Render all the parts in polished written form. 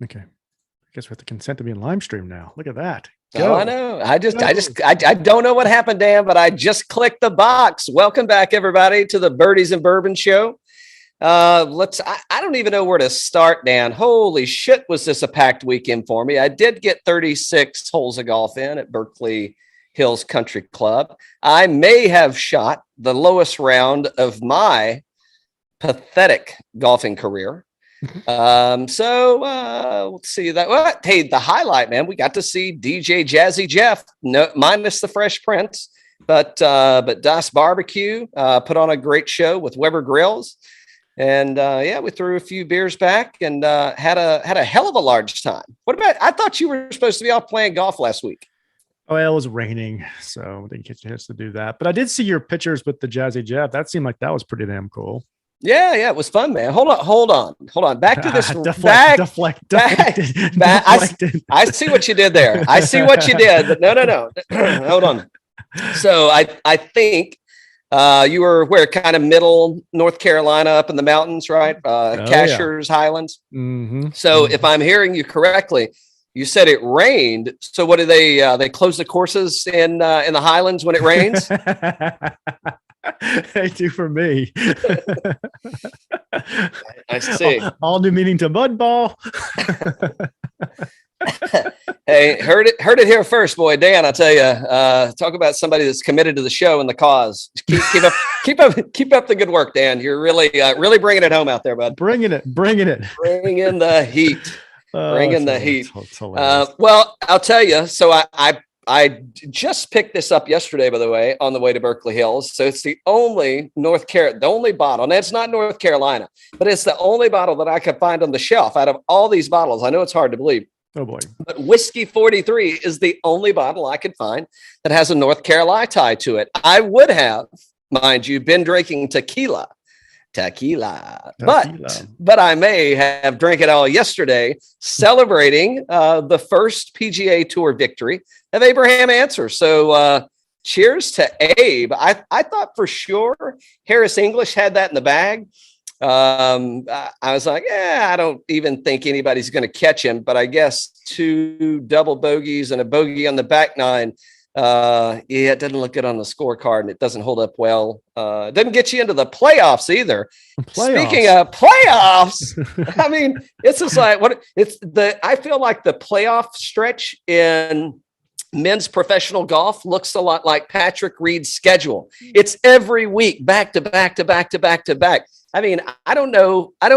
Okay. I guess we have to consent to be in live stream now. Look at that. Go. Oh, I know. I don't know what happened, Dan, but I just clicked the box. Welcome back, everybody, to the Birdies and Bourbon Show. I don't even know where to start, Dan. Holy shit, was this a packed weekend for me. I did get 36 holes of golf in at Berkeley Hills Country Club. I may have shot the lowest round of my pathetic golfing career. Let's see that. Well, hey, the highlight, man, we got to see DJ Jazzy Jeff, minus the Fresh Prince, but Das Barbecue put on a great show with Weber Grills. And we threw a few beers back and had a hell of a large time. What about? I thought you were supposed to be off playing golf last week. Oh, it was raining, so didn't get a chance to do that. But I did see your pictures with the Jazzy Jeff. That seemed like that was pretty damn cool. Yeah, it was fun, man. Hold on. Back to this. Deflected. I see what you did there. I see what you did. But no. Hold on. So I think. You were where kind of middle North Carolina up in the mountains, right? Cashiers, yeah. Highlands. Mm-hmm. So if I'm hearing you correctly, you said it rained. So what do they close the courses in the Highlands when it rains? They do for me. I see. All new meaning to mud ball. Hey, heard it here first, boy. Dan, I tell you, talk about somebody that's committed to the show and the cause. Keep up the good work, Dan. You're really bringing it home out there, bud. Bringing it. Bring in the heat. Bring the heat. Well, I'll tell you. So I just picked this up yesterday, by the way, on the way to Berkeley Hills. So it's the only bottle, and it's not North Carolina, but it's the only bottle that I could find on the shelf out of all these bottles. I know it's hard to believe. Oh boy. But Whiskey 43 is the only bottle I could find that has a North Carolina tie to it. I would have, mind you, been drinking tequila. But I may have drank it all yesterday, celebrating the first PGA Tour victory of Abraham Ancer. So cheers to Abe. I thought for sure Harris English had that in the bag. I was like, I don't even think anybody's going to catch him, but I guess 2 double bogeys and a bogey on the back nine. It doesn't look good on the scorecard and it doesn't hold up well. It doesn't get you into the playoffs either. Speaking of playoffs, I mean, it's just like I feel like the playoff stretch in men's professional golf looks a lot like Patrick Reed's schedule. It's every week, back to back to back to back to back. I mean, I don't know. I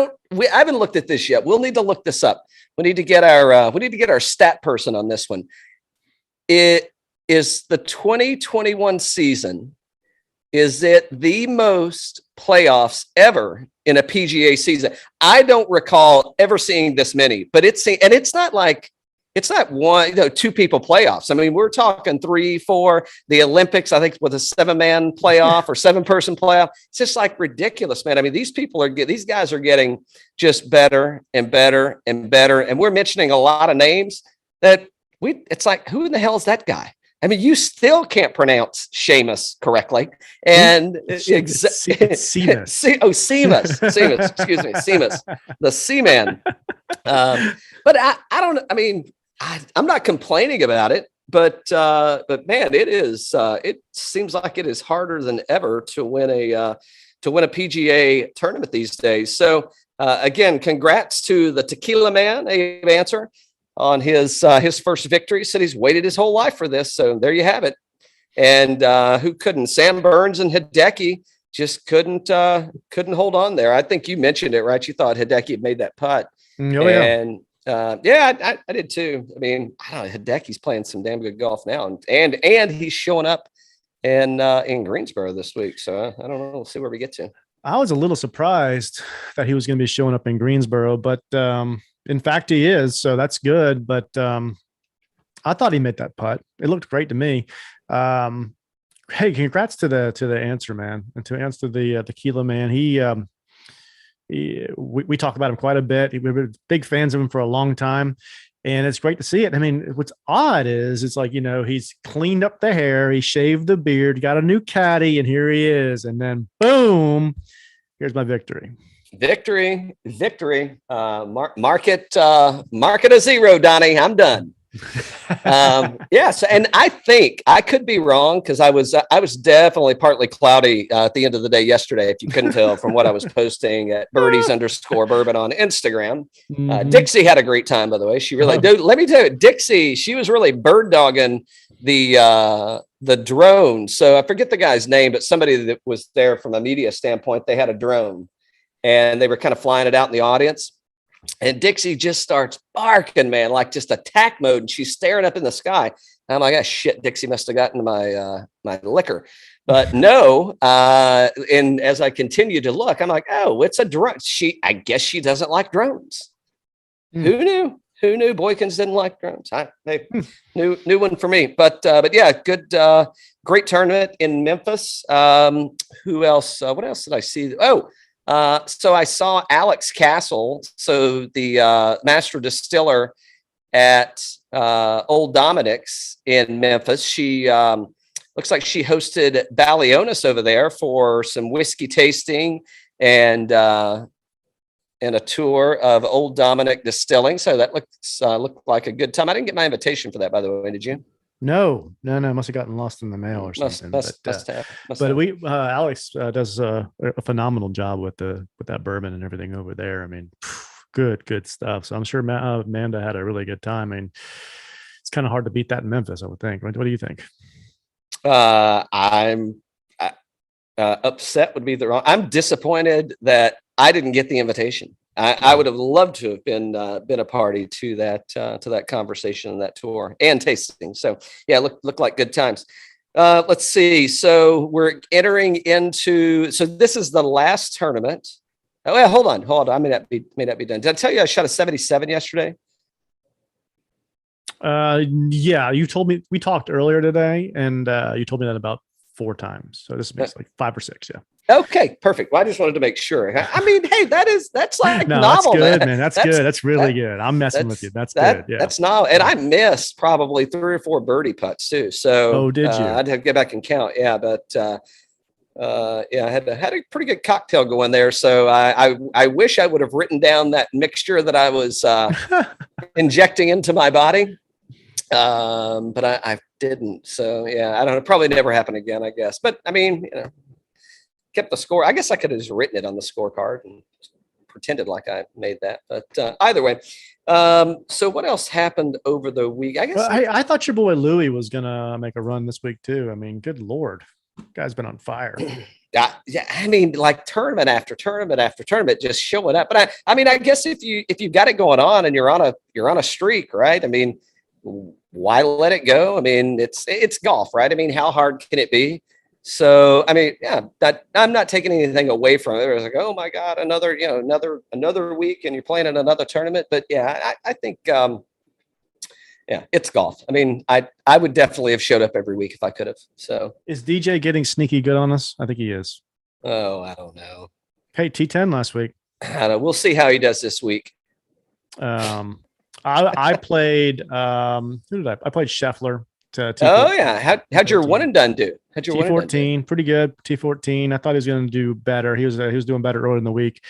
haven't looked at this yet. We'll need to look this up. We need to get our stat person on this one. It is the 2021 season. Is it the most playoffs ever in a PGA season? I don't recall ever seeing this many, but it's not one, 2 people playoffs. I mean, we're talking 3, 4, the Olympics, I think with a 7-man playoff or 7-person playoff. It's just like ridiculous, man. I mean, these guys are getting just better and better and better. And we're mentioning a lot of names that it's like, who in the hell is that guy? I mean, you still can't pronounce Seamus correctly. And Seamus. Seamus. Excuse me. Seamus, the Seaman. But I don't, I mean, I'm not complaining about it, but man, it seems like it is harder than ever to win a PGA tournament these days. So again, congrats to the Tequila Man, Abe Ancer, on his first victory. Said he's waited his whole life for this. So there you have it. And who couldn't? Sam Burns and Hideki just couldn't hold on there. I think you mentioned it, right? You thought Hideki had made that putt. Oh, and I did too. I mean, I don't know. Hideki's playing some damn good golf now, and he's showing up in Greensboro this week. So I don't know. We'll see where we get to. I was a little surprised that he was going to be showing up in Greensboro, but in fact, he is. So that's good. But I thought he made that putt. It looked great to me. Hey, congrats to the Ancer man, and to answer the Tequila Man. We talk about him quite a bit. We've been big fans of him for a long time, and it's great to see it. I mean, what's odd is it's like, he's cleaned up the hair, he shaved the beard, got a new caddy, and here he is. And then boom, here's my victory. Victory. Market a zero, Donnie. I'm done. Yes, and I think I could be wrong because I was definitely partly cloudy at the end of the day yesterday. If you couldn't tell from what I was posting at birdies_bourbon on Instagram. Dixie had a great time, by the way. She really dude. Let me tell you, Dixie. She was really bird dogging the drone. So I forget the guy's name, but somebody that was there from a media standpoint. They had a drone, and they were kind of flying it out in the audience. And Dixie just starts barking, man, like just attack mode. And she's staring up in the sky. I'm like, oh, shit, Dixie must have gotten my liquor. But no. And as I continue to look, I'm like, oh, it's a drone. I guess she doesn't like drones. Who knew? Who knew Boykins didn't like drones? New one for me. But yeah, good, great tournament in Memphis. Who else? What else did I see? So I saw Alex Castle, so the master distiller at Old Dominic's in Memphis. She looks like she hosted Balionis over there for some whiskey tasting and a tour of Old Dominic Distilling. So that looked like a good time. I didn't get my invitation for that, by the way. Did you? No. Must have gotten lost in the mail or something. Must have. Alex does a phenomenal job with that bourbon and everything over there. I mean, good stuff. So I'm sure Amanda had a really good time. I mean, it's kind of hard to beat that in Memphis, I would think. What do you think? I'm upset would be the wrong. I'm disappointed that I didn't get the invitation. I would have loved to have been a party to that conversation and that tour and tasting. So yeah, looked like good times. Let's see. So we're entering into. So this is the last tournament. Oh, well, hold on. I may not be done. Did I tell you I shot a 77 yesterday? Yeah, you told me. We talked earlier today, and you told me that about 4 times. So this makes like 5 or 6. Yeah. Okay, perfect. Well, I just wanted to make sure. I mean, hey, that's like no, novel. That's good, man. That's good. That's really good. I'm messing with you. That's good. Yeah, that's novel. And I missed probably 3 or 4 birdie putts too. So, did you? I'd have to get back and count. Yeah, but yeah, I had a pretty good cocktail going there. So I wish I would have written down that mixture that I was injecting into my body. But I didn't. So yeah, I don't know. Probably never happen again, I guess. But I mean, kept the score. I guess I could have just written it on the scorecard and pretended like I made that. But either way, so what else happened over the week? I guess I thought your boy Louie was gonna make a run this week too. I mean, good Lord, guy's been on fire. Yeah, I mean, like tournament after tournament after tournament, just showing up. But I mean, I guess if you've got it going on and you're on a streak, right? I mean, why let it go? I mean, it's golf, right? I mean, how hard can it be? So, I mean, yeah, that I'm not taking anything away from it. It was like, oh my God, another week and you're playing in another tournament. But yeah, I think, yeah, it's golf. I mean, I would definitely have showed up every week if I could have. So is DJ getting sneaky good on us? I think he is. Oh, I don't know. Hey, T10 last week. I don't know. We'll see how he does this week. I played, who did I played Scheffler. Oh yeah. How'd your one and done do? T14, pretty good. T14. I thought he was going to do better. He was doing better earlier in the week.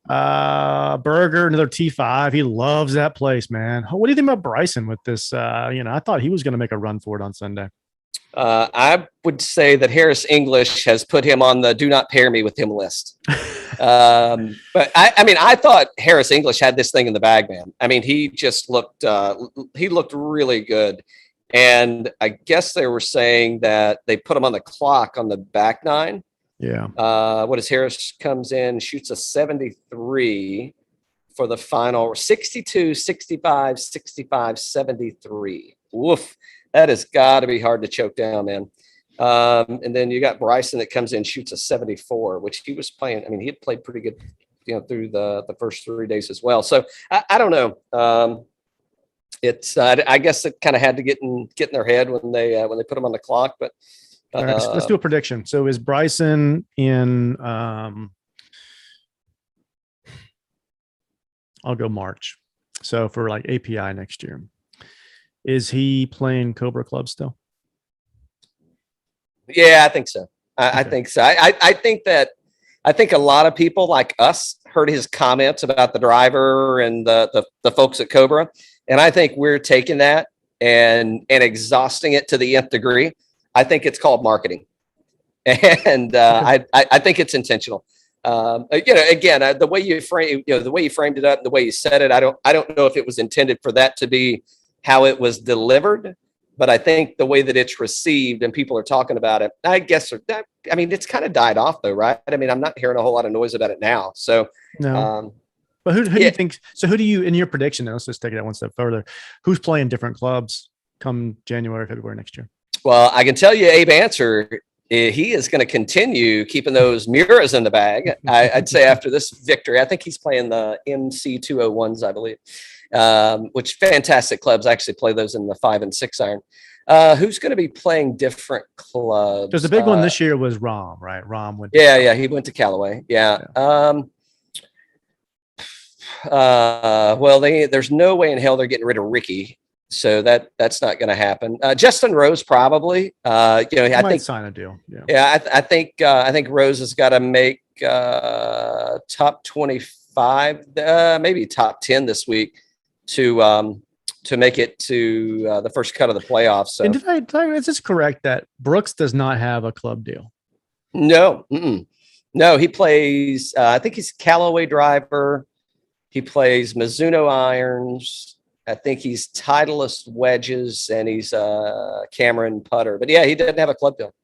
Berger, another T5. He loves that place, man. What do you think about Bryson with this? I thought he was going to make a run for it on Sunday. I would say that Harris English has put him on the do not pair me with him list. But I mean, I thought Harris English had this thing in the bag, man. I mean, he just looked really good. And I guess they were saying that they put him on the clock on the back 9. Yeah. What is Harris comes in, shoots a 73 for the final 62, 65, 65, 73. Woof. That has got to be hard to choke down, man. And then you got Bryson that comes in, shoots a 74, which he was playing. I mean, he had played pretty good, through the first 3 days as well. So I don't know. It's I guess it kind of had to get in their head when they put him on the clock. But all right, let's do a prediction. So is Bryson in? I'll go March. So for like API next year, is he playing Cobra Club still? Yeah, I think so. I think so. I think that I think a lot of people like us heard his comments about the driver and the folks at Cobra. And I think we're taking that and exhausting it to the nth degree. I think it's called marketing. And I think it's intentional. Again, the way you framed it up, the way you said it, I don't know if it was intended for that to be how it was delivered, but I think the way that it's received and people are talking about it, I guess, it's kind of died off though, right? I mean, I'm not hearing a whole lot of noise about it now. So, no. But who do you think? So who do you, in your prediction, let's just take it one step further, who's playing different clubs come January, February next year? Well, I can tell you, Abe Ancer, he is going to continue keeping those Muras in the bag. I'd say after this victory, I think he's playing the MC 201s, I believe, which fantastic clubs. I actually play those in the 5 and 6 iron. Who's going to be playing different clubs? Because the big one this year was Rahm, right? Rahm went. Yeah, he went to Callaway. Yeah. Well, there's no way in hell they're getting rid of Rickie. So that's not going to happen. Justin Rose probably. I think sign a deal. Yeah, I think Rose has got to make top 25, maybe top 10 this week to make it to the first cut of the playoffs. So, and is this correct that Brooks does not have a club deal? No, no, he plays. I think he's Callaway driver. He plays Mizuno irons. I think he's Titleist wedges and he's Cameron putter. But yeah, he doesn't have a club deal.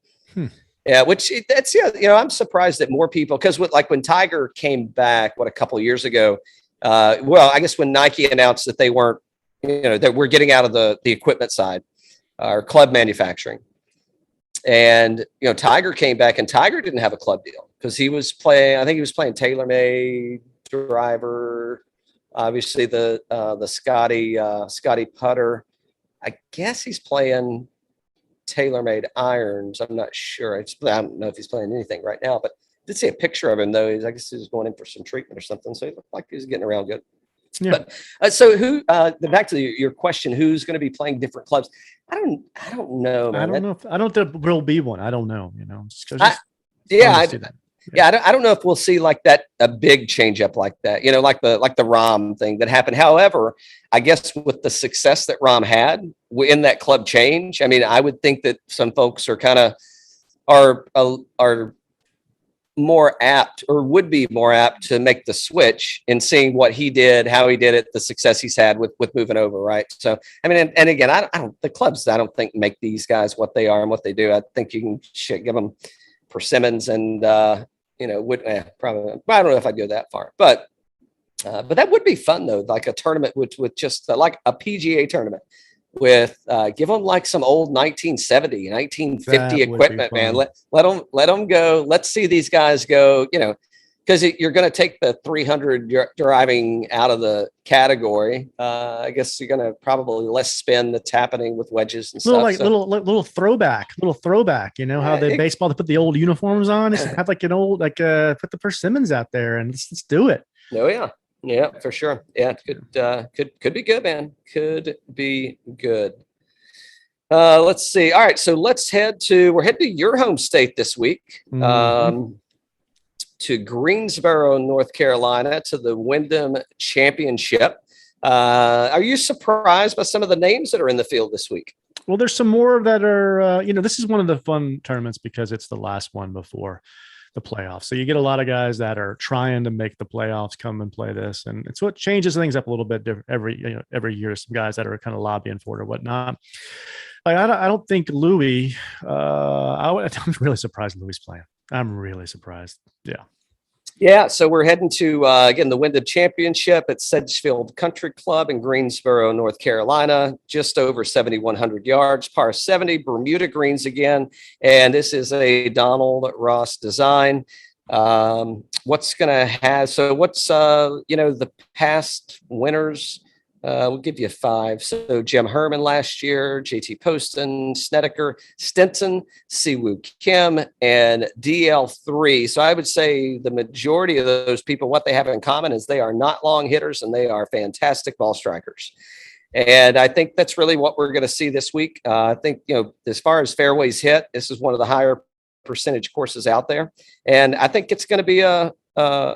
Yeah, I'm surprised that more people, because when Tiger came back, a couple of years ago, I guess when Nike announced that they weren't, that we're getting out of the equipment side or club manufacturing. And, Tiger came back and Tiger didn't have a club deal because he was playing TaylorMade driver. Obviously, the Scotty putter. I guess he's playing TaylorMade irons. I'm not sure. I don't know if he's playing anything right now, but I did see a picture of him though. I guess he was going in for some treatment or something. So he looked like he was getting around good. Yeah. But so who? Back to your question: who's going to be playing different clubs? I don't know. Man. I don't think there will be one. I don't know. I don't know if we'll see like that, a big change up like that, like the Rahm thing that happened. However, I guess with the success that Rahm had in that club change, I would think that some folks are more apt or would be more apt to make the switch in seeing what he did, how he did it, the success he's had with moving over. Right. So, and again, the clubs, I don't think make these guys what they are and what they do. I think you can give them persimmons and, probably, I don't know if I'd go that far, but that would be fun though. Like a tournament with just like a PGA tournament with, give them like some old 1970, 1950 equipment, man. Let them go. Let's see these guys go, because you're going to take the 300 driving out of the category. I guess you're going to probably less spin that's happening with wedges and stuff. Little throwback, how the baseball, they put the old uniforms on. It's have like an old, put the persimmons out there and let's do it. Oh yeah. Yeah, for sure. Yeah. It could be good, man. Could be good. Let's see. All right. So we're heading to your home state this week. To Greensboro, North Carolina, to the Wyndham Championship. Are you surprised by some of the names that are in the field this week? Well, there's some more that are, this is one of the fun tournaments because it's the last one before the playoffs. So you get a lot of guys that are trying to make the playoffs come and play this. And it's what changes things up a little bit every year. Some guys that are kind of lobbying for it or whatnot. Like, I don't think Louis, I'm really surprised Louis playing. I'm really surprised. Yeah. Yeah. So we're heading to, again, the Wyndham Championship at Sedgefield Country Club in Greensboro, North Carolina, just over 7,100 yards, par 70, Bermuda greens again. And this is a Donald Ross design. What's the past winners? We'll give you 5. So Jim Herman last year, JT Poston, Snedeker, Stinson, Siwoo Kim, and DL3. So I would say the majority of those people, what they have in common is they are not long hitters and they are fantastic ball strikers. And I think that's really what we're going to see this week. I think, as far as fairways hit, this is one of the higher percentage courses out there. And I think it's going to be a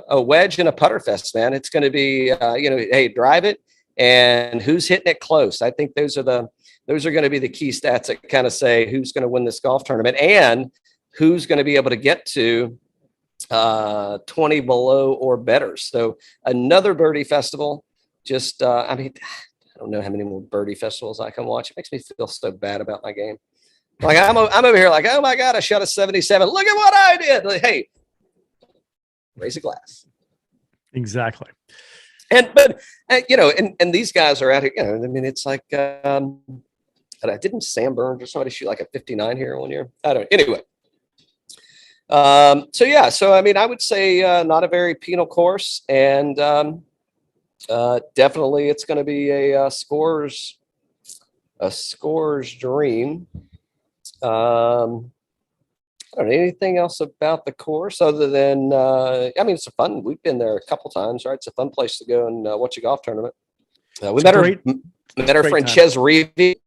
wedge and a putter fest, man. It's going to be, hey, drive it and who's hitting it close. I think those are going to be the key stats that kind of say who's going to win this golf tournament and who's going to be able to get to 20 below or better. So another birdie festival. Just, I don't know how many more birdie festivals I can watch. It makes me feel so bad about my game. Like I'm over here like, oh my God, I shot a 77. Look at what I did. Like, hey, raise a glass. Exactly. And these guys are out here, I mean, it's like, didn't Sam Burns or somebody shoot like a 59 here one year? I don't know. Anyway. So I mean, I would say not a very penal course, and definitely it's going to be a scorer's dream. I don't know anything else about the course other than I mean, it's a fun. We've been there a couple times, right? It's a fun place to go and watch a golf tournament. We met our friend Ches Reevy.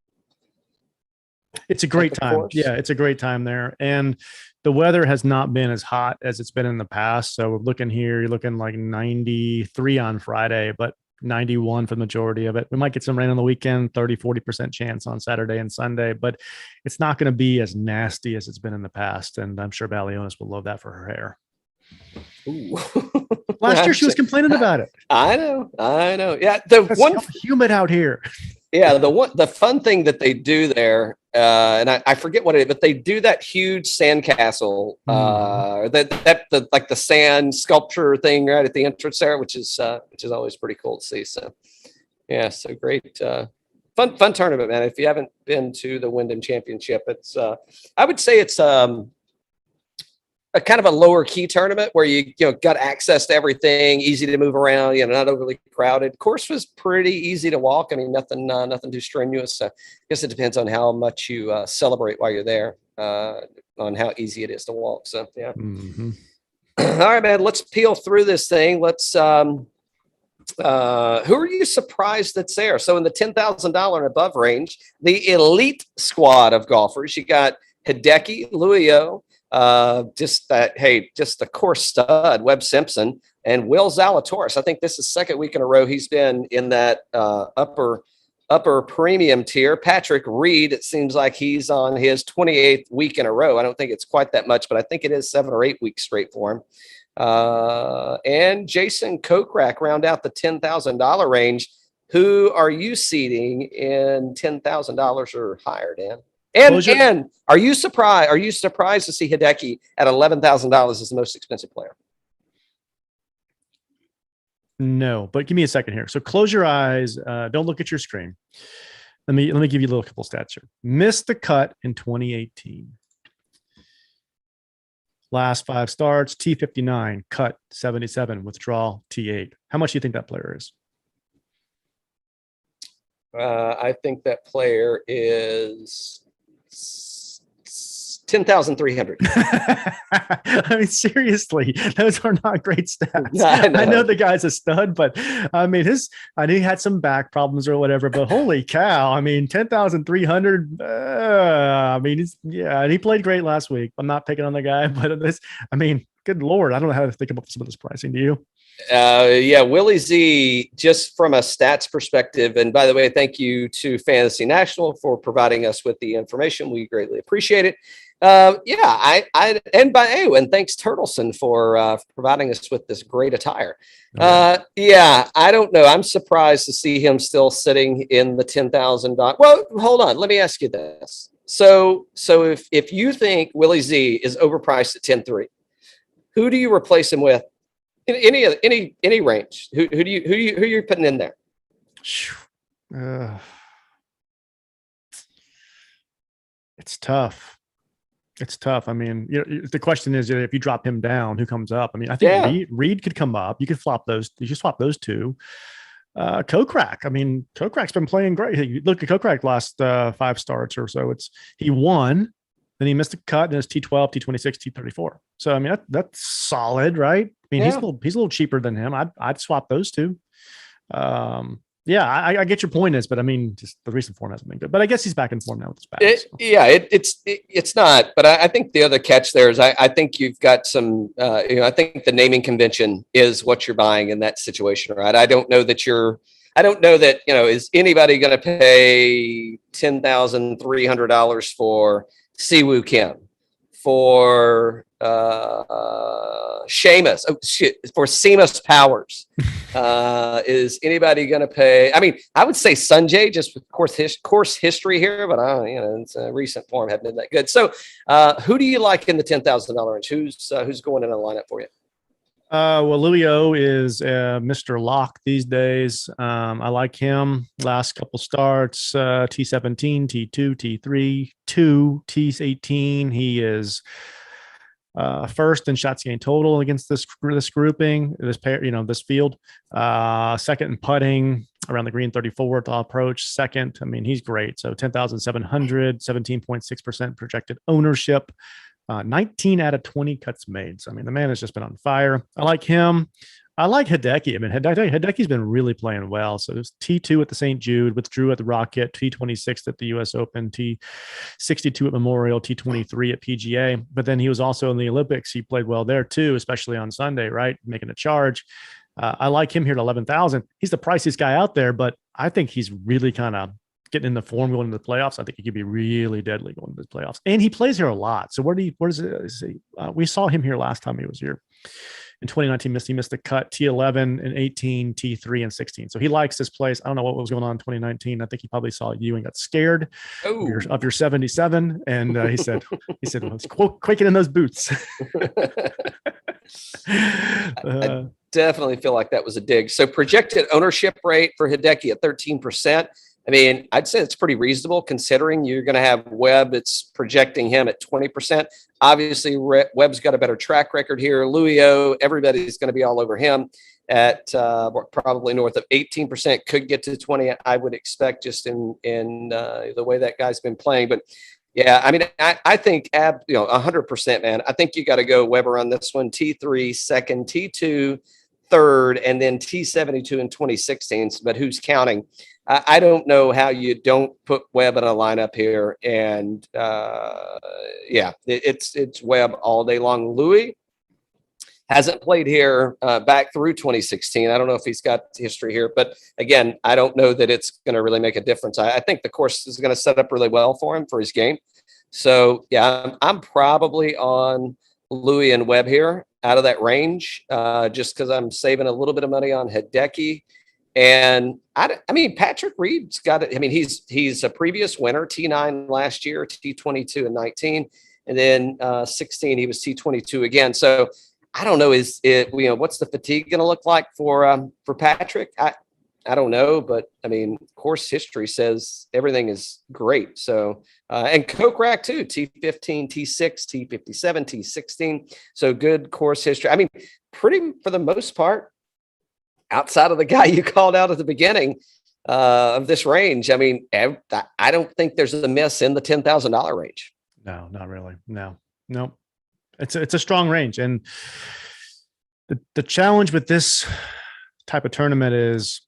It's a great time. Yeah, it's a great time there. And the weather has not been as hot as it's been in the past. So we're looking here, you're looking like 93 on Friday, but 91 for the majority of it. We might get some rain on the weekend, 30-40% chance on Saturday and Sunday, but it's not going to be as nasty as it's been in the past. And I'm sure Balionis will love that for her hair. Ooh. Last year she was complaining about it. I know. Yeah, it's humid out here. Yeah, the fun thing that they do there, and I forget what it is, but they do that huge sandcastle, like the sand sculpture thing right at the entrance there, which is always pretty cool to see. So, yeah, so great, fun tournament, man. If you haven't been to the Wyndham Championship, it's I would say it's a kind of a lower key tournament where you got access to everything, easy to move around, not overly crowded. Course was pretty easy to walk. I mean, nothing too strenuous. So I guess it depends on how much you celebrate while you're there, on how easy it is to walk. So yeah. Mm-hmm. All right, man, let's peel through this thing. Let's, who are you surprised that's there? So in the $10,000 and above range, the elite squad of golfers, you got Hideki Matsuyama, just the course stud, Webb Simpson, and Will Zalatoris. I think this is second week in a row he's been in that upper premium tier. Patrick Reed, it seems like he's on his 28th week in a row. I don't think it's quite that much, but I think it is 7 or 8 weeks straight for him. And Jason Kokrak round out the $10,000 range. Who are you seeding in $10,000 or higher, Dan? And are you surprised to see Hideki at $11,000 as the most expensive player? No, but give me a second here. So close your eyes. Don't look at your screen. Let me give you a little couple stats here. Missed the cut in 2018. Last 5 starts, T59, cut 77, withdrawal T8. How much do you think that player is? I think that player is 10,300. I mean, seriously, those are not great stats. I know the guy's a stud, but I mean, he had some back problems or whatever, but holy cow. I mean, 10,300. I mean, and he played great last week. I'm not picking on the guy, but good Lord. I don't know how to think about some of this pricing. Do you? Willie Z, just from a stats perspective, and by the way, thank you to Fantasy National for providing us with the information. We greatly appreciate it. And thanks Turtleson for providing us with this great attire. I don't know. I'm surprised to see him still sitting in the $10,000. Well, hold on. Let me ask you this. So if you think Willie Z is overpriced at 10.3, who do you replace him with? In any range, who are you putting in there? It's tough. I mean, the question is, if you drop him down, who comes up? I mean, I think Reed could come up. You could swap those. You should swap those two. Kokrak. I mean, Kokrak's been playing great. You look at Kokrak last 5 starts or so. He won. Then he missed a cut, and it's T12, T26, T34. So, I mean, that's solid, right? I mean, he's a little cheaper than him. I'd swap those two. Yeah, I get your point is, but I mean, just the recent form hasn't been good. But I guess he's back in form now with his back. It's not. But I think the other catch there is I think you've got some. I think the naming convention is what you're buying in that situation, right? I don't know that is anybody going to pay $10,300 for Siwoo Kim, for Seamus, for Seamus Powers. Is anybody going to pay? I mean, I would say Sanjay, just with course history here, but it's a recent form, haven't been that good. So, who do you like in the $10,000 range? Who's going in a lineup for you? Well, Louis O is Mr. Lock these days. I like him. Last couple starts, T17, T2, T3, 2, T18. He is first in shots gained total against this grouping, this pair, this field. Second in putting around the green 34 at the approach. Second, I mean, he's great. So 10,700, 17.6% projected ownership. 19 out of 20 cuts made. So, I mean, the man has just been on fire. I like him. I like Hideki. I mean, Hideki's been really playing well. So there's T2 at the St. Jude, withdrew at the Rocket, T26 at the US Open, T62 at Memorial, T23 at PGA. But then he was also in the Olympics. He played well there too, especially on Sunday, right? Making a charge. I like him here at 11,000. He's the priciest guy out there, but I think he's really kind of getting in the form going into the playoffs. I think he could be really deadly going into the playoffs. And he plays here a lot. So where does it? We saw him here last time he was here. In 2019, he missed the cut, T11 and 18, T3 and 16. So he likes this place. I don't know what was going on in 2019. I think he probably saw you and got scared of your 77. And he said, well, it's quaking in those boots. I definitely feel like that was a dig. So projected ownership rate for Hideki at 13%. I mean, I'd say it's pretty reasonable considering you're going to have Webb. It's projecting him at 20%. Obviously, Webb's got a better track record here. Louis O, everybody's going to be all over him at probably north of 18%. Could get to 20. I would expect just in the way that guy's been playing. But yeah, I mean, I think 100%, man. I think you got to go Webber on this one. T3 second, T2 third, and then T72 in 2016. But who's counting? I don't know how you don't put Webb in a lineup here. And it's Webb all day long. Louis hasn't played here back through 2016. I don't know if he's got history here, but again, I don't know that it's going to really make a difference. I think the course is going to set up really well for him for his game. So yeah, I'm probably on Louis and Webb here out of that range, just because I'm saving a little bit of money on Hideki. And I mean, Patrick Reed's got it. I mean, he's a previous winner, T9 last year, T22 and 19, and then 16 he was T22 again. So I don't know, what's the fatigue going to look like for Patrick? I don't know, but I mean, course history says everything is great. So and Kokrak too, T15, T6, T57, T16. So good course history. I mean, pretty for the most part. Outside of the guy you called out at the beginning of this range, I mean, I don't think there's a miss in the $10,000 range. No, not really. No. It's a strong range, and the challenge with this type of tournament is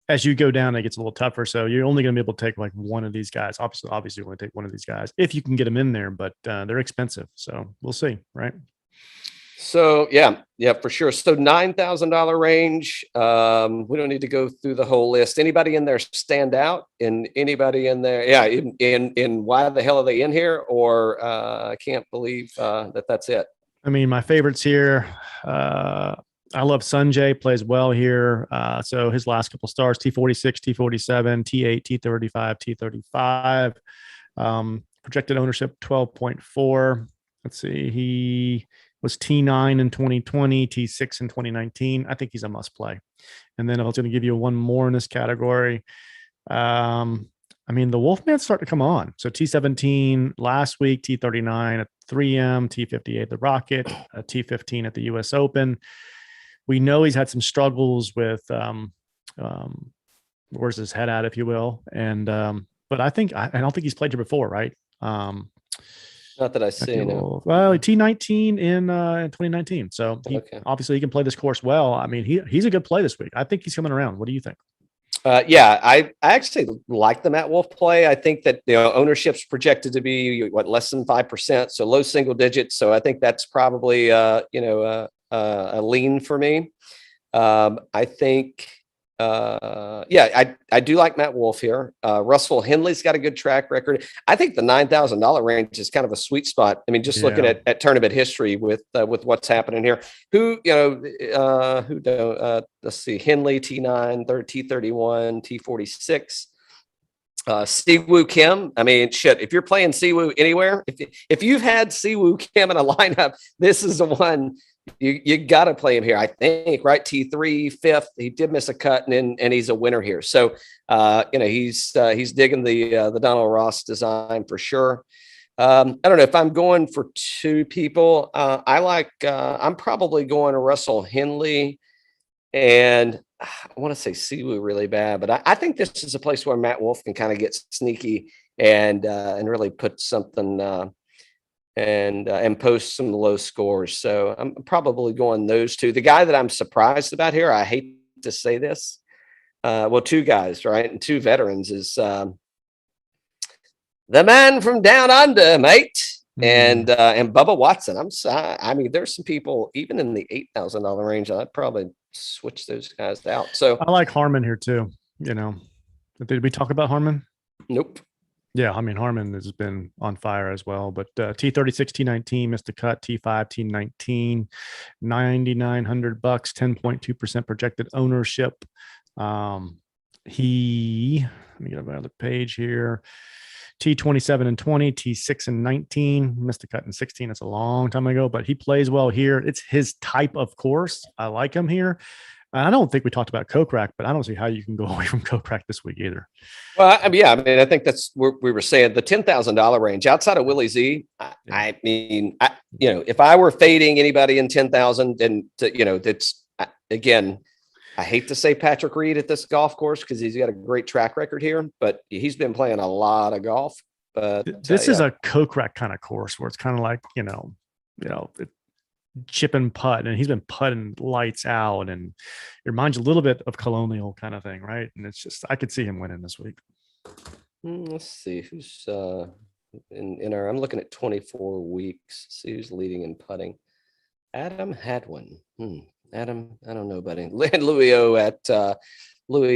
as you go down, it gets a little tougher. So you're only going to be able to take like one of these guys. Obviously, you want to take one of these guys if you can get them in there, but they're expensive. So we'll see, right? So yeah, for sure. So $9,000 range. We don't need to go through the whole list. Anybody in there stand out? And anybody in there? Yeah. In why the hell are they in here? Or I can't believe that's it. I mean, my favorites here. I love Sanjay, plays well here. So his last couple starts: T46, T47, T8, T35, T35. Projected ownership 12.4. Let's see. He was T9 in 2020, T6 in 2019. I think he's a must play. And then I was going to give you one more in this category. I mean, the Wolfman's starting to come on. So T17 last week, T39 at 3M, T58 the Rocket, T15 at the US Open. We know he's had some struggles with where's his head at, if you will. And but I don't think he's played here before, right? Not that I see. No. Well, T19 in 2019. So obviously he can play this course well. I mean, he's a good play this week. I think he's coming around. What do you think? Yeah, I actually like the Matt Wolff play. I think that ownership's projected to be less than 5%, so low single digits. So I think that's probably a lean for me. I think I do like Matt Wolff here. Russell Henley's got a good track record. I think the $9,000 range is kind of a sweet spot. I mean, just looking at tournament history with what's happening here. Let's see, Henley T9, T31, T46. Siwoo Kim. I mean, shit, if you're playing Siwoo anywhere, if you've had Siwoo Kim in a lineup, this is the one you got to play him here, I think, right? T3, fifth. He did miss a cut, and he's a winner here. So, he's digging the Donald Ross design for sure. I don't know if I'm going for two people. I'm probably going to Russell Henley, and I want to say Siwoo really bad, but I think this is a place where Matt Wolff can kind of get sneaky and really put something and post some low scores. So I'm probably going those two. The guy that I'm surprised about here, I hate to say this, two guys, right, and two veterans is the man from down under, mate, and Bubba Watson. I mean, there's some people even in the $8,000 range. I'd probably switch those guys out. So I like Harman here too. Did we talk about Harman? Nope. Yeah, I mean, Harman has been on fire as well, but T36, T19 missed a cut, T5, T19, $9,900, 10.2% projected ownership. Let me get another page here. T27 and 20, T6 and 19, missed a cut in 16. That's a long time ago, but he plays well here. It's his type of course. I like him here. I don't think we talked about Kokrak, but I don't see how you can go away from Kokrak this week either. Well, I mean, I think that's what we were saying. The $10,000 range outside of Willie Z. I mean, if I were fading anybody in 10,000, and that's again, I hate to say Patrick Reed at this golf course because he's got a great track record here, but he's been playing a lot of golf. But this is a Kokrak kind of course where it's kind of like chip and putt, and he's been putting lights out, and it reminds you a little bit of Colonial kind of thing, right? And it's just I could see him winning this week. Let's see who's in our. I'm looking at 24 weeks. See who's leading in putting. Adam Hadwin. Adam, I don't know, buddy. Louis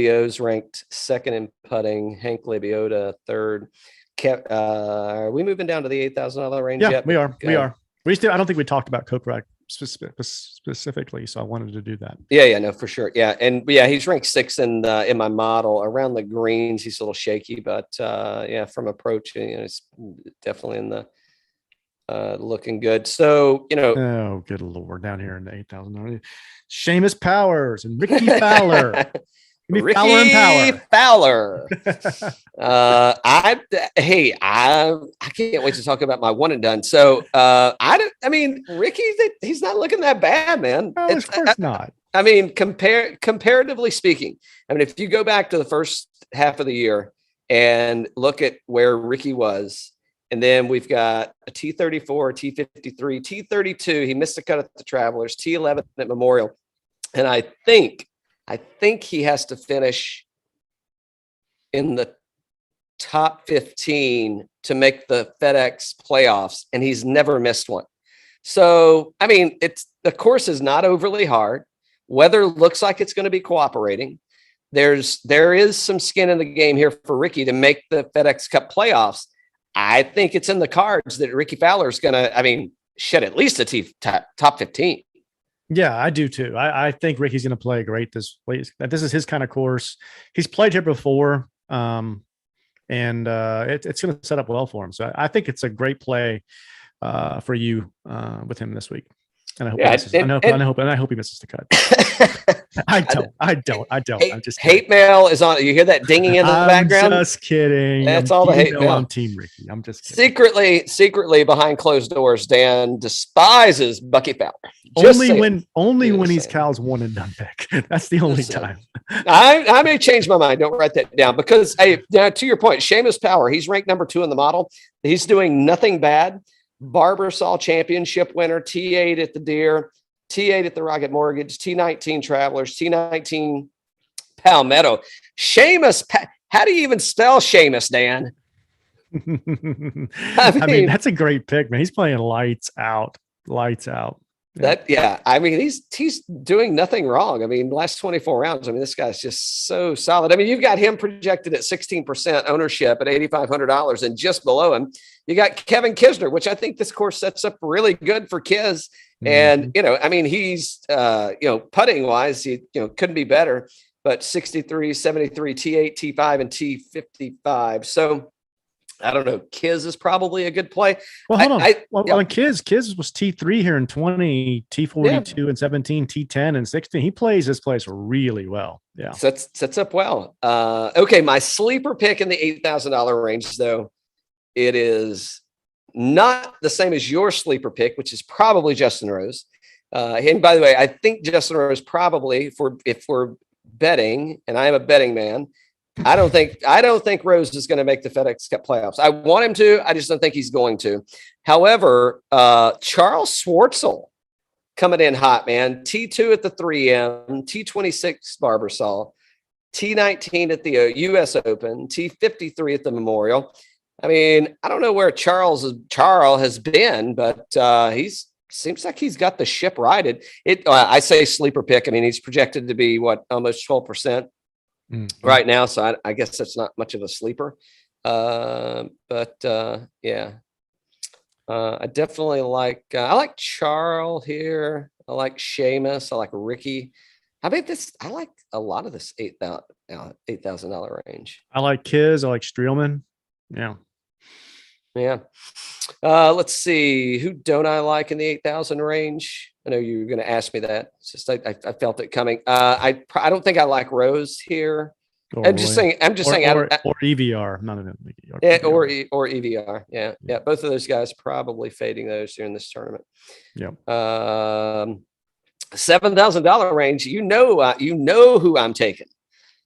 O's ranked second in putting. Hank Lebiota third. Are we moving down to the $8,000 range yet? We are. We are. I don't think we talked about Kokrak specifically, so I wanted to do that. Yeah, no, for sure. Yeah, and he's ranked sixth in my model. Around the greens, he's a little shaky, but from approach, it's definitely in the looking good. So oh, good Lord, down here in the $8,000, Seamus Powers and Rickie Fowler. Rickie Fowler. I can't wait to talk about my one and done. So Rickie, he's not looking that bad, man. Oh, of course not. I mean, comparatively speaking, I mean, if you go back to the first half of the year and look at where Rickie was, and then we've got a T34, T53, T32. He missed a cut at the Travelers, T11 at Memorial, and I think he has to finish in the top 15 to make the FedEx playoffs, and he's never missed one. So, I mean, the course is not overly hard. Weather looks like it's going to be cooperating. There is some skin in the game here for Rickie to make the FedEx Cup playoffs. I think it's in the cards that Rickie Fowler is going to, at least a top 15. Yeah, I do too. I think Rickie's going to play great this week. This is his kind of course. He's played here before, and it's going to set up well for him. So I think it's a great play for you with him this week. And I hope I hope he misses the cut. I don't. I'm just kidding. Hate mail is on. You hear that dinging in the background? Just kidding. That's all the hate mail. I'm Team Rickie. I'm just kidding. Secretly behind closed doors, Dan despises Bucky Fowler. Only when he's Cal's one and done pick. That's the only time. I may change my mind. Don't write that down because to your point, Seamus Power, he's ranked number 2 in the model. He's doing nothing bad. Barbasol Championship winner, T8 at the Deer, T8 at the Rocket Mortgage, T19 Travelers, T19 Palmetto. Seamus, how do you even spell Seamus, Dan? I mean, that's a great pick, man. He's playing lights out. I mean, he's doing nothing wrong. I mean, last 24 rounds, I mean, this guy's just so solid. I mean, you've got him projected at 16% ownership at $8,500, and just below him, you got Kevin Kisner, which I think this course sets up really good for Kis. And, I mean, he's, putting wise, he, couldn't be better, but 63, 73, T8, T5, and T55. So, I don't know. Kis is probably a good play. Well, hold on. Kis was T3 here in 20, T42 and 17, T10 and 16. He plays this place really well. Yeah. Sets up well. Okay. My sleeper pick in the $8,000 range, though, it is not the same as your sleeper pick, which is probably Justin Rose. And by the way, I think Justin Rose probably, if we're betting, and I am a betting man, I don't think Rose is going to make the FedEx Cup playoffs. I want him to. I just don't think he's going to. However, Charles Schwartzel coming in hot, man. T2 at the 3M, T26 Barbasol, T19 at the U.S. Open, T53 at the Memorial. I mean, I don't know where Charles has been, but seems like he's got the ship righted. I say sleeper pick. I mean, he's projected to be almost 12%. Right now, so I guess that's not much of a sleeper, I definitely like. I like Charles here. I like Seamus. I like Rickie. I mean, I like a lot of this $8,000 range. I like Kis. I like Streelman. Yeah. Let's see. Who don't I like in the 8,000 range? I know you were going to ask me that. It's just I felt it coming. I don't think I like Rose here. I'm just saying. Or EVR, none of them. Or EVR. Yeah. Both of those guys probably fading those during this tournament. Yeah. $7,000 range. You know who I'm taking.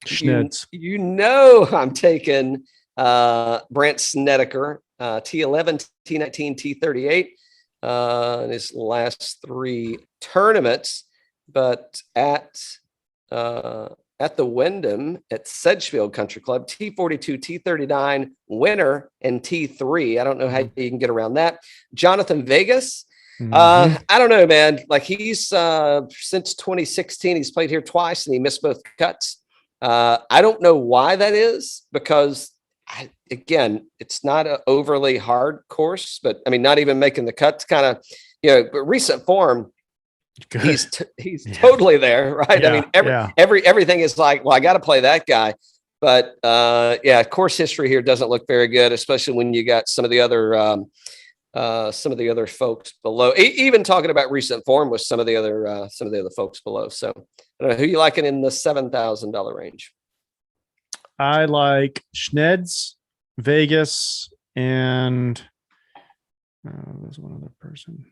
Schnitz. You know I'm taking Brent Snedeker. T11, T19, T38 in his last three tournaments, but at the Wyndham at Sedgefield Country Club, T42, T39 winner, and T3. I don't know how you can get around that. Jonathan Vegas. I don't know, man. Like he's since 2016, he's played here twice and he missed both cuts. I don't know why that is, because again, it's not an overly hard course, but I mean, not even making the cuts, kind of, but recent form, good. He's totally there, right? Yeah, I mean, everything is like, well, I got to play that guy, but course history here doesn't look very good, especially when you got some of the other folks below. Even talking about recent form with some of the other folks below. So, I don't know who you liking in the $7,000 range. I like Schneds, Vegas, and there's one other person.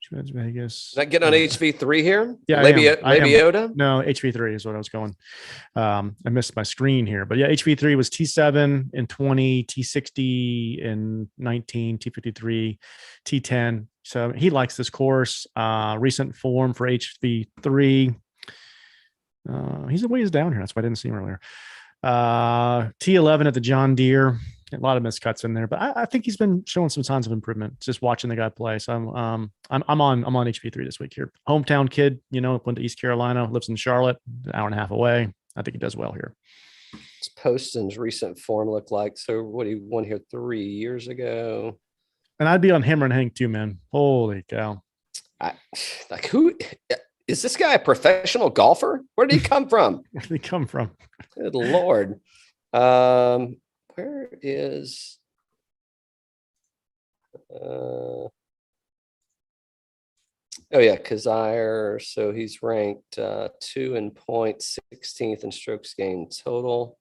Schneds, Vegas. Is that getting on HV3 here? Yeah, Lebiota? No, HV3 is what I was going. I missed my screen here, but yeah, HV3 was T7 in 20, T60 in 19, T53, T10. So he likes this course. Recent form for HV3. He's a ways down here. That's why I didn't see him earlier. T11 at the John Deere. A lot of miscuts in there, but I think he's been showing some signs of improvement. Just watching the guy play. So I'm on HP3 this week here. Hometown kid, went to East Carolina, lives in Charlotte, an hour and a half away. I think he does well here. What's Poston's recent form look like? So what, he won here 3 years ago? And I'd be on Hammer and Hank too, man. Holy cow! Who is this guy? A professional golfer? Where did he come from? Where did he come from? Good Lord. Where is Kazire. So he's ranked 2 in points, 16th in strokes gained total.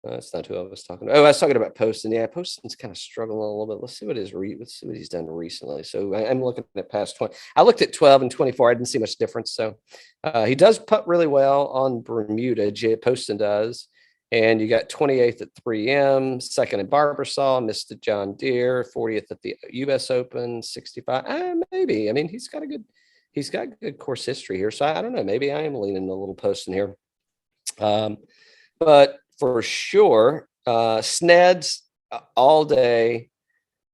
That's not who I was talking about. Oh, I was talking about Poston. Yeah, Poston's kind of struggling a little bit. Let's see what he's done recently. So I'm looking at past 20. I looked at 12 and 24. I didn't see much difference. So he does putt really well on Bermuda. Poston does. And you got 28th at 3M, second at Barbasol, missed at John Deere, 40th at the US Open, 65. Maybe. I mean, he's got good course history here. So I don't know. Maybe I am leaning a little Poston here. But for sure, Sneds all day.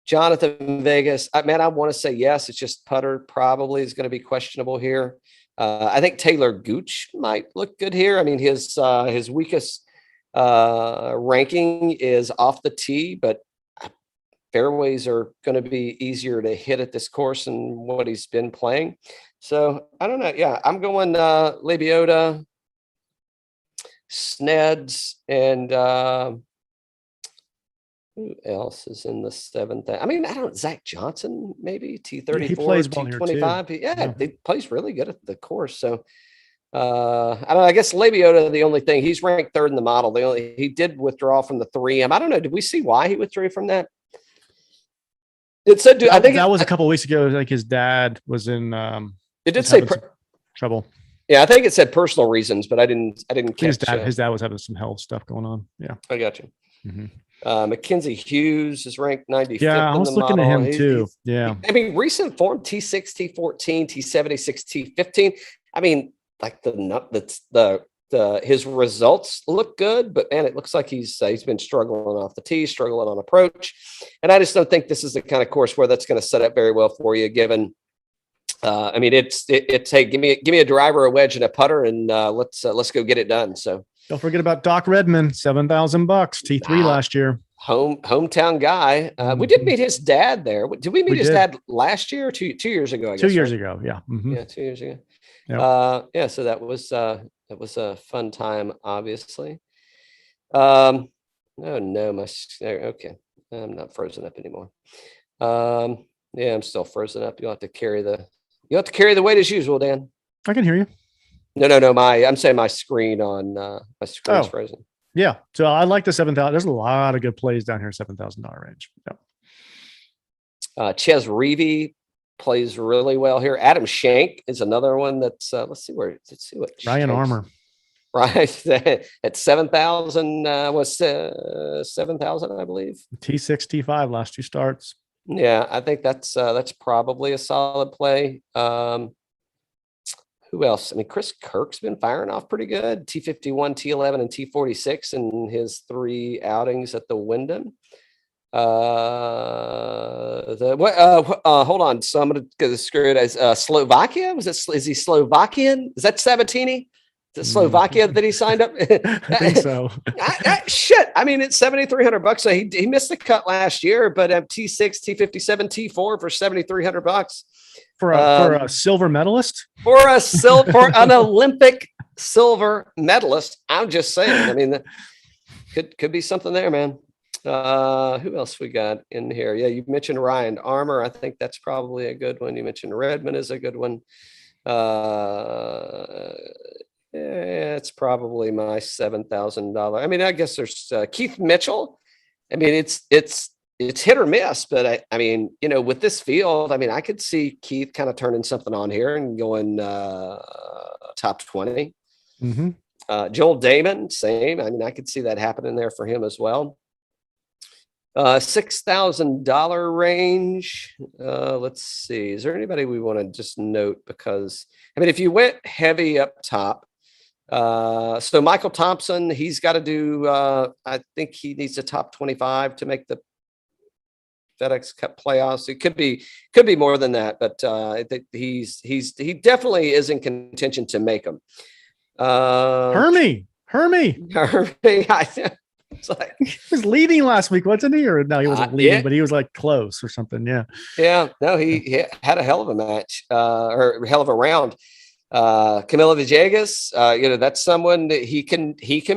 Jonathan Vegas. I want to say yes. It's just putter probably is going to be questionable here. I think Taylor Gooch might look good here. I mean, his weakest ranking is off the tee, but fairways are going to be easier to hit at this course than what he's been playing. So I don't know. Yeah, I'm going Lebiota, Sneds, and who else is in the seventh? I mean, I don't. Zach Johnson, maybe T34, he plays well T25. Yeah, he plays really good at the course. So I don't know. I guess Lebiota, the only thing, he's ranked third in the model. He did withdraw from the 3M. I don't know. Did we see why he withdrew from that? It said, I think that was a couple of weeks ago. Like his dad was in. It did say trouble. Yeah, I think it said personal reasons, but I didn't catch his dad was having some health stuff going on. Yeah, I got you. Mm-hmm. Mackenzie Hughes is ranked 95th. Yeah, I was looking at him too. Yeah, I mean, recent form T6, T14, T76, T15. I mean, like his results look good, but man, it looks like he's been struggling off the tee, struggling on approach, and I just don't think this is the kind of course where that's going to set up very well for you. Given, I mean, it's hey, give me a driver, a wedge, and a putter, and let's go get it done. So. Don't forget about Doc Redman, $7,000, T3 last year. Hometown guy. We did meet his dad there. Did we meet his dad last year or two years ago? I guess, 2 years ago. Yeah. Mm-hmm. Yeah. 2 years ago. Yep. So that was a fun time, obviously. Okay. I'm not frozen up anymore. I'm still frozen up. You'll have to carry the weight as usual, Dan. I can hear you. No. I'm saying my screen on my screen's frozen. Yeah. So I like the 7,000. There's a lot of good plays down here, $7,000 range. Yeah. Ches Reavie plays really well here. Adam Shank is another one that's let's see what Ryan Armour. Right. At 7,000 was 7,000, I believe. T6, T5 last two starts. Yeah, I think that's probably a solid play. Who else? I mean, Chris Kirk's been firing off pretty good. T51, T11, and T46 in his 3 outings at the Wyndham. Hold on. So I'm going to get this screwed. As Slovakia? Is he Slovakian? Is that Sabatini? Is it Slovakia that he signed up? I think so. Shit. I mean, it's $7,300. So he missed the cut last year, but T6, T57, T4 for $7,300. For a silver medalist? For an Olympic silver medalist. I'm just saying. I mean, could be something there, man. Who else we got in here? Yeah, you mentioned Ryan Armour. I think that's probably a good one. You mentioned Redmond is a good one. It's probably my $7,000. I mean, I guess there's Keith Mitchell. I mean, it's hit or miss, but I mean, with this field, I mean, I could see Keith kind of turning something on here and going top 20. Mm-hmm. Joel Damon, same. I mean, I could see that happening there for him as well. $6,000 range. Let's see. Is there anybody we want to just note? Because I mean, if you went heavy up top, so Michael Thompson, he's got to do. I think he needs a top 25 to make the FedEx Cup playoffs. It could be more than that, but I think he definitely is in contention to make them. Hermy. It's like, he was leading last week, wasn't he? Or no, he wasn't leading, but he was like close or something. Yeah. Yeah. No, he had a hell of a match or hell of a round. Camilo Villegas, that's someone that he can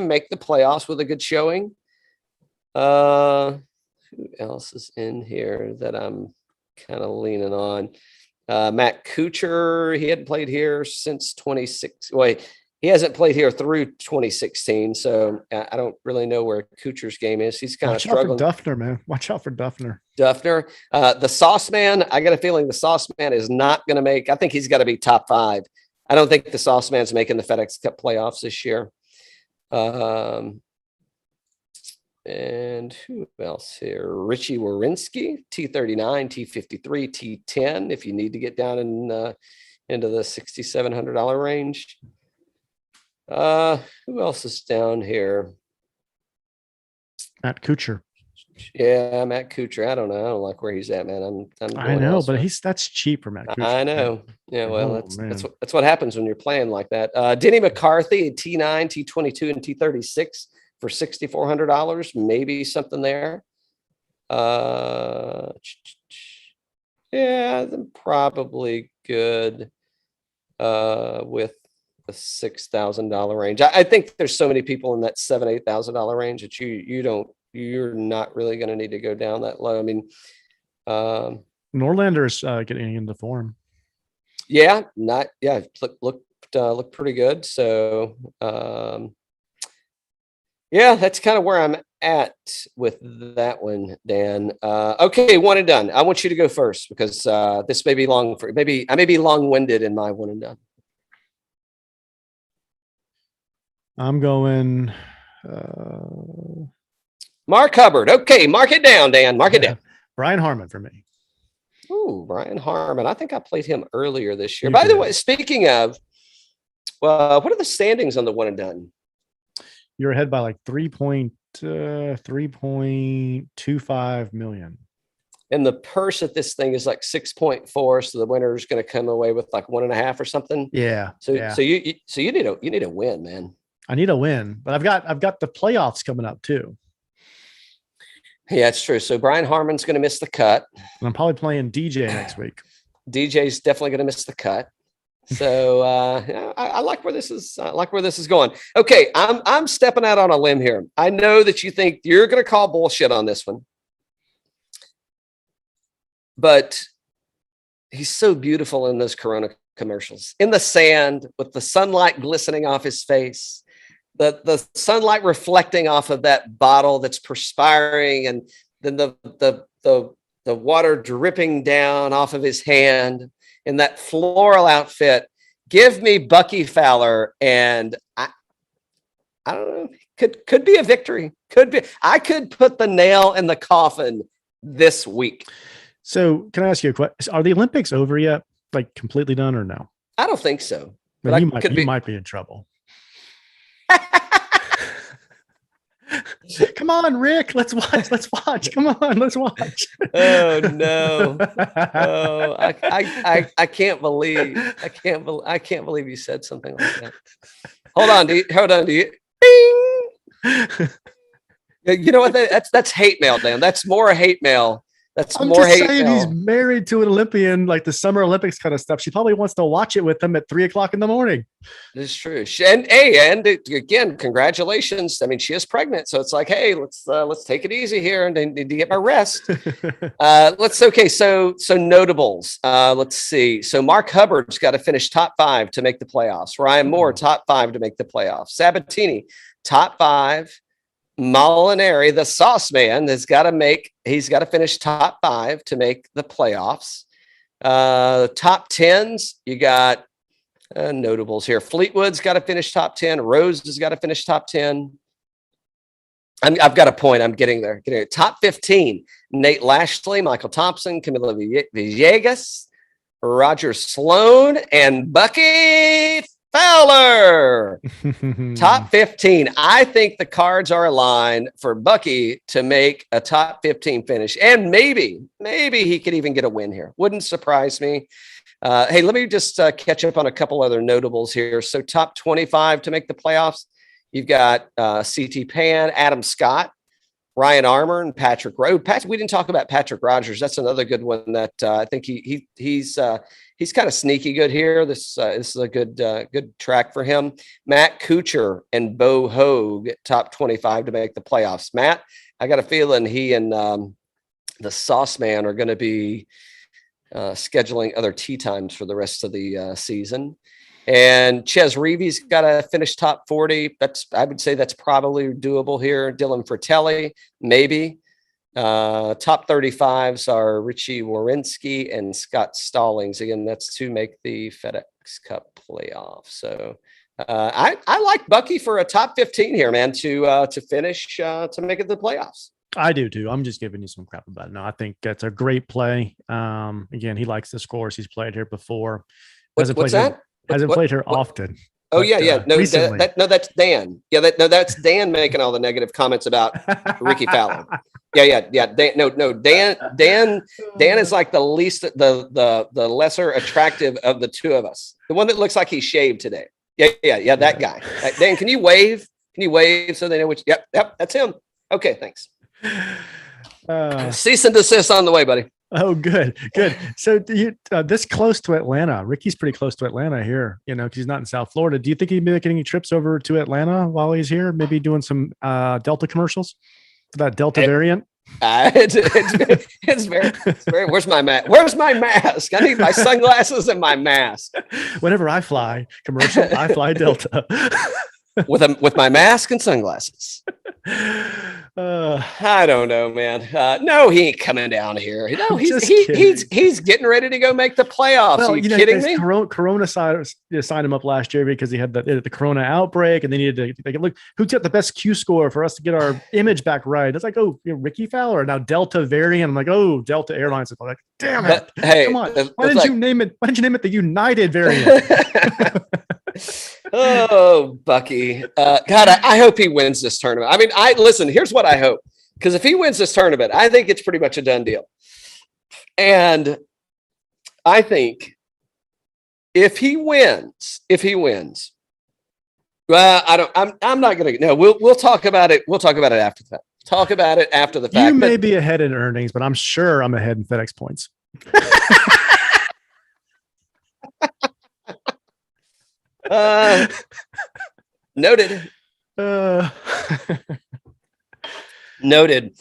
make the playoffs with a good showing. Who else is in here that I'm kind of leaning on? Matt Kuchar, he hadn't played here since 26. Wait, he hasn't played here through 2016, so I don't really know where Kuchar's game is. He's kind of struggling. Watch out for Duffner, man. Watch out for Duffner. The Sauce Man, I got a feeling the Sauce Man is not going to make. I think he's got to be top 5. I don't think the Sauce Man's making the FedEx Cup playoffs this year. And who else here? Richie Warinsky, T39, T53, T10. If you need to get down in into the $6,700 range. Who else is down here? Matt Kuchar. Yeah, Matt Kuchar. I don't know. I don't like where he's at, man. I know, but that's cheap for Matt Kuchar. I know. Yeah, well, Oh, that's what happens when you're playing like that. Denny McCarthy, T9, T22, and T36 for $6,400. Maybe something there. Yeah, then probably good with the $6,000 range. I think there's so many people in that $7,000-8,000 range that you're not really going to need to go down that low. I mean, Norlander's getting into form. Yeah, looked pretty good. So yeah, that's kind of where I'm at with that one, Dan. Okay, one and done. I want you to go first because this may be long for I may be long-winded in my one and done. I'm going Mark Hubbard. Okay, mark it down, Dan. Mark it down. Brian Harman for me. Ooh, Brian Harman. I think I played him earlier this year. By the way, speaking of, what are the standings on the one and done? You're ahead by like 3.25 million. And the purse at this thing is like 6.4. So the winner is going to come away with like 1.5 or something. Yeah. So you need a win, man. I need a win, but I've got the playoffs coming up too. Yeah, it's true. So Brian Harman's going to miss the cut. And I'm probably playing DJ next week. DJ's definitely going to miss the cut. So I like where this is. I like where this is going. Okay, I'm stepping out on a limb here. I know that you think you're going to call bullshit on this one, but he's so beautiful in those Corona commercials, in the sand with the sunlight glistening off his face. The sunlight reflecting off of that bottle that's perspiring, and then the water dripping down off of his hand in that floral outfit. Give me Bucky Fowler, and I don't know, could be a victory. Could be. I could put the nail in the coffin this week. So can I ask you a question? Are the Olympics over yet? Like completely done or no? I don't think so. But you might be in trouble. Come on, Rick. Let's watch. Come on, let's watch. Oh no. Oh, I can't believe you said something like that. Hold on, do you bing. You know what? That's hate mail, Dan. That's more hate mail. I'm more hate mail. He's married to an Olympian, like the Summer Olympics kind of stuff. She probably wants to watch it with him at 3:00 in the morning. It's true. And again, congratulations. I mean, she is pregnant, so it's like, hey, let's take it easy here and I need to get my rest. So notables. Let's see. So Mark Hubbard's got to finish top 5 to make the playoffs. Ryan Moore, top 5 to make the playoffs. Sabatini, top 5. Molinari, the sauce man, he's got to finish top 5 to make the playoffs. Top 10s, you got notables here. Fleetwood's got to finish top 10. Rose has got to finish top 10. I've got a point. I'm getting there. Top 15, Nate Lashley, Michael Thompson, Camilo Villegas, Roger Sloan, and Bucky Fowler. Top 15. I think the cards are aligned for Bucky to make a top 15 finish, and maybe he could even get a win here. Wouldn't surprise me. Hey, let me just catch up on a couple other notables here. So top 25 to make the playoffs, you've got CT Pan, Adam Scott, Ryan Armour, and Patrick Rose. We didn't talk about Patrick Rogers. That's another good one that I think he's kind of sneaky good here. This is a good track for him. Matt Kuchar and Bo Hogue, top 25 to make the playoffs. Matt, I got a feeling he and the Sauce Man are going to be scheduling other tee times for the rest of the season. And Ches Reeves got to finish top 40. I would say that's probably doable here. Dylan Fratelli, maybe. Top 35s are Richie Warinsky and Scott Stallings. Again, that's to make the FedEx Cup playoff. So I like Bucky for a top 15 here, man, to finish to make it to the playoffs. I do too. I'm just giving you some crap about it. No, I think that's a great play. Again, he likes the scores. He's played here before. What's that? Hasn't played here often. Oh, yeah. No, that's Dan. Yeah, that's Dan making all the negative comments about Rickie Fowler. Yeah. Dan is like the least, the lesser attractive of the two of us. The one that looks like he shaved today. Yeah. That guy. Dan, can you wave? So they know which? Yep. That's him. Okay, thanks. Cease and desist on the way, buddy. Oh, good. So this close to Atlanta, Rickie's pretty close to Atlanta here, because he's not in South Florida. Do you think he'd be making any trips over to Atlanta while he's here? Maybe doing some Delta commercials for that Delta variant? It's very, where's my mask? I need my sunglasses and my mask. Whenever I fly commercial, I fly Delta. with my mask and sunglasses. I don't know, man. No, he ain't coming down here. No, he's getting ready to go make the playoffs. Well, Are you kidding me? Corona signed him up last year because he had the Corona outbreak, and they needed to look who's got the best Q score for us to get our image back right. It's like, Rickie Fowler. Now Delta variant. I'm like, Delta Airlines. I'm like, damn it! Hey, come on. Why didn't you name it the United variant? Oh, Bucky. God, I hope he wins this tournament. I mean, listen, here's what I hope. Because if he wins this tournament, I think it's pretty much a done deal. And I think if he wins, well, I'm not going to, no, we'll talk about it. We'll talk about it after that. Talk about it after the fact. You may be ahead in earnings, but I'm sure I'm ahead in FedEx points. Noted. Noted.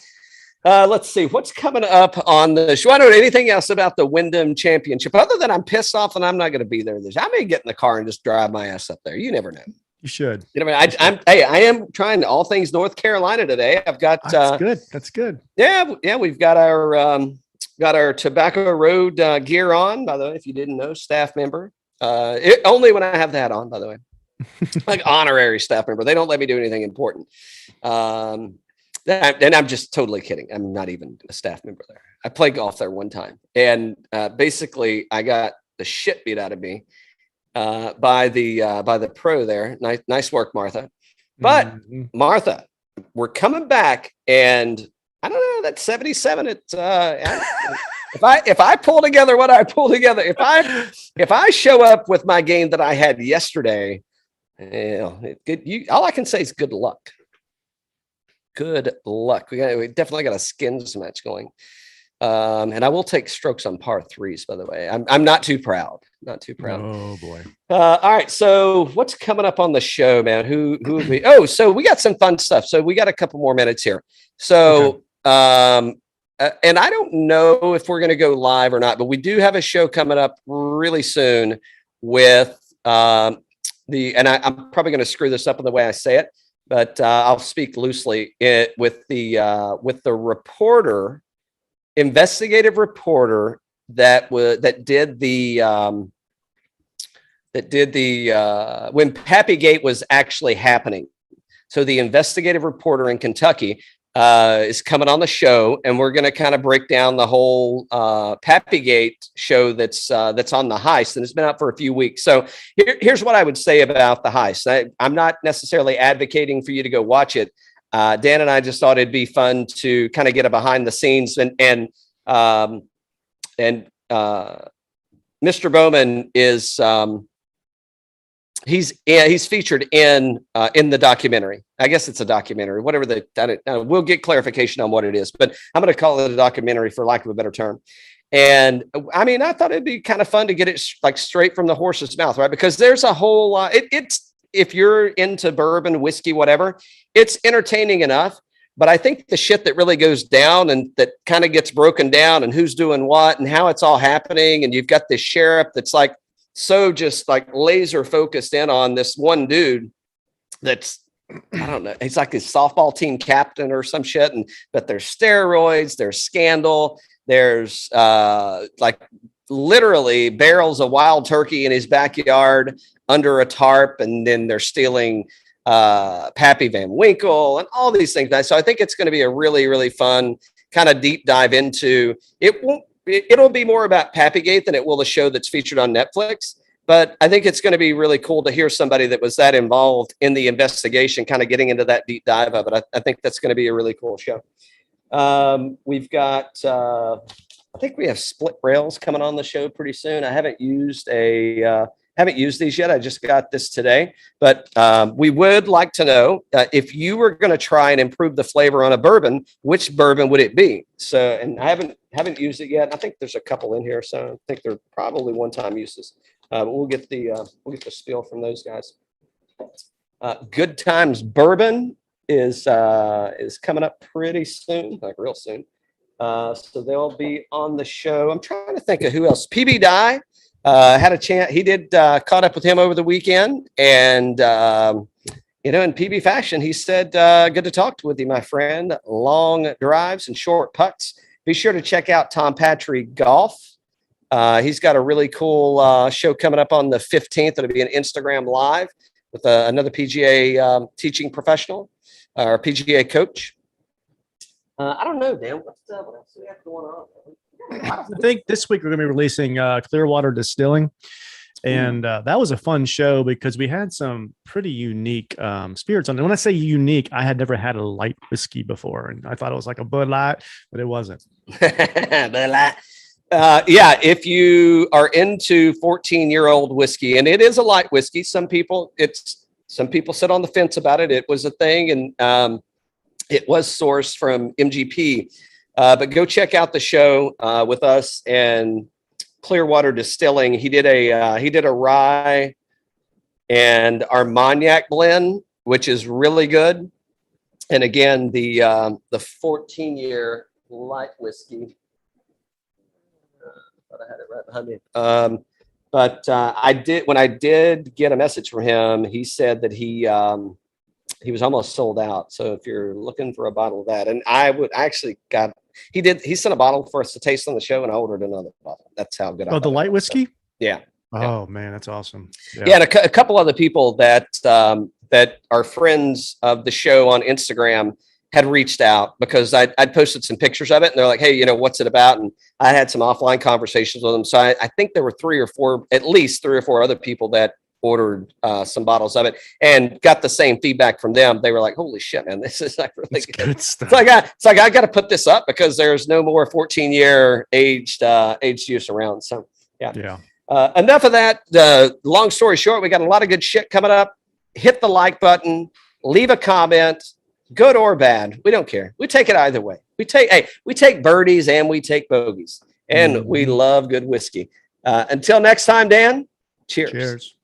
Let's see what's coming up on the show. I don't know anything else about the Wyndham Championship other than I'm pissed off and I'm not going to be there. I may get in the car and just drive my ass up there. You never know. You should. I am trying all things North Carolina today. I've got. That's good. Yeah. We've got our Tobacco Road gear on. By the way, if you didn't know, staff member. Only when I have that on, by the way, like honorary staff member. They don't let me do anything important. And I'm just totally kidding. I'm not even a staff member there. I played golf there one time, and basically I got the shit beat out of me by the pro there. Nice work, Martha. But Martha, we're coming back, and I don't know that 77. It's if I pull together what I pull together, if I show up with my game that I had yesterday, all I can say is good luck. Good luck. We definitely got a skins match going. And I will take strokes on par threes, by the way. I'm not too proud. Not too proud. Oh boy. All right. So what's coming up on the show, man? Who have we? Oh, so we got some fun stuff. So we got a couple more minutes here. So and I don't know if we're going to go live or not, but we do have a show coming up really soon with and I'm probably going to screw this up in the way I say it, but I'll speak loosely with the reporter, investigative reporter that did the when Pappygate was actually happening. So the investigative reporter in Kentucky is coming on the show, and we're going to kind of break down the whole Pappygate show that's on the heist, and it's been out for a few weeks. So here's what I would say about the heist. I'm not necessarily advocating for you to go watch it. Dan and I just thought it'd be fun to kind of get a behind the scenes, and Mr. Bowman is he's featured in the documentary. I guess it's a documentary, whatever we'll get clarification on what it is, but I'm going to call it a documentary for lack of a better term. And I mean, I thought it'd be kind of fun to get it like straight from the horse's mouth, right? Because there's a whole lot. It's if you're into bourbon, whiskey, whatever, it's entertaining enough. But I think the shit that really goes down and that kind of gets broken down and who's doing what and how it's all happening. And you've got this sheriff that's like, so just like laser focused in on this one dude that's, I don't know, he's like his softball team captain or some shit. But there's steroids, there's scandal, there's like literally barrels of wild turkey in his backyard under a tarp, and then they're stealing Pappy Van Winkle and all these things. So I think it's going to be a really, really fun kind of deep dive into it. It'll be more about Pappygate than it will the show that's featured on Netflix. But I think it's going to be really cool to hear somebody that was that involved in the investigation, kind of getting into that deep dive of it. I think that's going to be a really cool show. We've got, I think we have split rails coming on the show pretty soon. I haven't used these yet. I just got this today, but we would like to know if you were going to try and improve the flavor on a bourbon, which bourbon would it be? So, and I haven't used it yet. I think there's a couple in here, so I think they're probably one-time uses. But we'll get the spiel from those guys. Good Times Bourbon is coming up pretty soon, like real soon. So they'll be on the show. I'm trying to think of who else. PB Dye had a chance. He did caught up with him over the weekend, and in PB fashion, he said, "Good to talk with you, my friend. Long drives and short putts. Be sure to check out Tom Patry Golf. He's got a really cool show coming up on the 15th. It'll be an Instagram Live with another PGA teaching professional or PGA coach." I don't know, Dan. What else do we have going on? I think this week we're going to be releasing Clearwater Distilling. And that was a fun show because we had some pretty unique spirits on it. When I say unique, I had never had a light whiskey before. And I thought it was like a Bud Light, but it wasn't. Bud Light. Yeah, if you are into 14-year-old whiskey, and it is a light whiskey, some people sit on the fence about it. It was a thing, and it was sourced from MGP. But go check out the show with us and Clearwater Distilling. He did a rye and Armagnac blend, which is really good. And again, the 14-year light whiskey. I thought I had it right behind me. But when I did get a message from him, he said that he was almost sold out. So if you're looking for a bottle of that, and he sent a bottle for us to taste on the show, and I ordered another bottle. That's how good. Oh, the light whiskey. So, yeah. Oh man, that's awesome. Yeah, and a couple other people that are friends of the show on Instagram had reached out because I'd posted some pictures of it, and they're like, "Hey, what's it about?" And I had some offline conversations with them. So I think there were at least three or four other people that ordered some bottles of it and got the same feedback from them. They were like, "Holy shit, man, this is like really good stuff." It's like I got to put this up because there's no more 14-year aged use around. So yeah. Enough of that. Long story short, we got a lot of good shit coming up. Hit the like button, leave a comment, good or bad. We don't care. We take it either way. We take birdies and we take bogeys, and we love good whiskey. Until next time, Dan. Cheers.